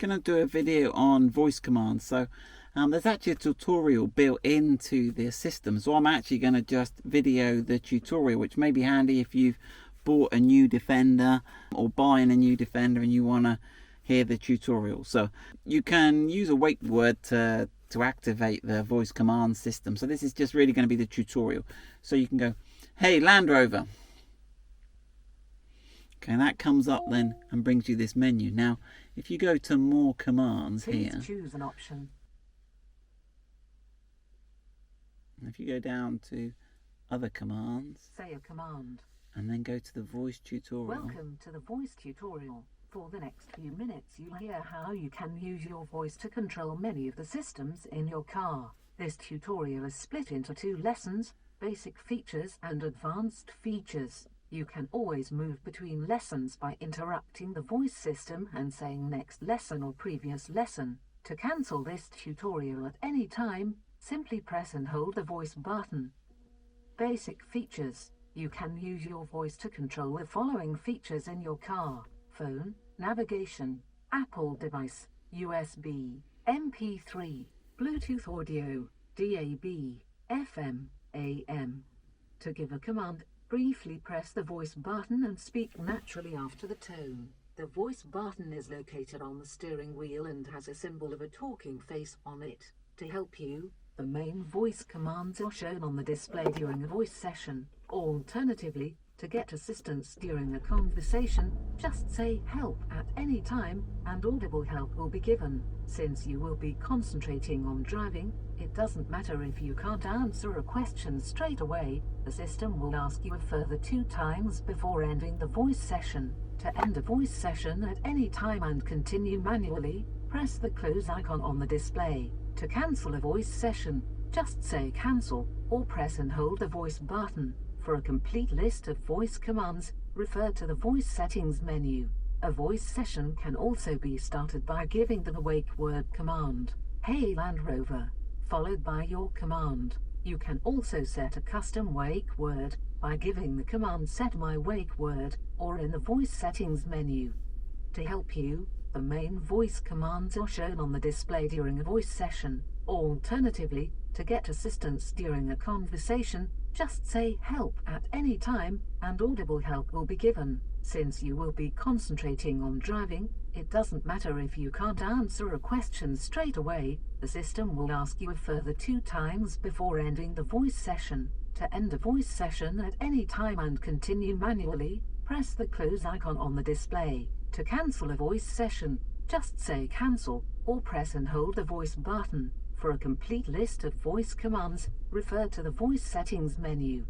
going to do a video on voice commands. So there's actually a tutorial built into the system, so I'm actually going to just video the tutorial, which may be handy if you've bought a new Defender or buying a new Defender and you want to hear the tutorial. So you can use a wake word to activate the voice command system. So this is just really going to be the tutorial. So you can go, hey Land Rover. Okay, that comes up then and brings you this menu. Now, if you go to more commands here, choose an option. If you go down to other commands, say a command, and then go to the voice tutorial. Welcome to the voice tutorial. For the next few minutes you'll hear how you can use your voice to control many of the systems in your car. This tutorial is split into 2 lessons, basic features and advanced features. You can always move between lessons by interrupting the voice system and saying next lesson or previous lesson. To cancel this tutorial at any time, simply press and hold the voice button. Basic features. You can use your voice to control the following features in your car: phone, navigation, Apple device, USB, MP3, Bluetooth audio, DAB, FM, AM. To give a command, briefly press the voice button and speak naturally after the tone. The voice button is located on the steering wheel and has a symbol of a talking face on it. To help you, the main voice commands are shown on the display during a voice session. Alternatively, to get assistance during a conversation, just say help at any time and audible help will be given. Since you will be concentrating on driving, it doesn't matter if you can't answer a question straight away. The system will ask you a further 2 times before ending the voice session. To end a voice session at any time and continue manually, press the close icon on the display. To cancel a voice session, just say cancel or press and hold the voice button. For a complete list of voice commands, refer to the voice settings menu. A voice session can also be started by giving the wake word command, hey Land Rover, followed by your command. You can also set a custom wake word by giving the command set my wake word or in the voice settings menu. To help you, the main voice commands are shown on the display during a voice session. Alternatively, to get assistance during a conversation, just say help at any time and audible help will be given. Since you will be concentrating on driving, it doesn't matter if you can't answer a question straight away. The system will ask you a further 2 times before ending the voice session. To end a voice session at any time and continue manually, press the close icon on the display. To cancel a voice session, just say cancel or press and hold the voice button. For a complete list of voice commands, refer to the voice settings menu.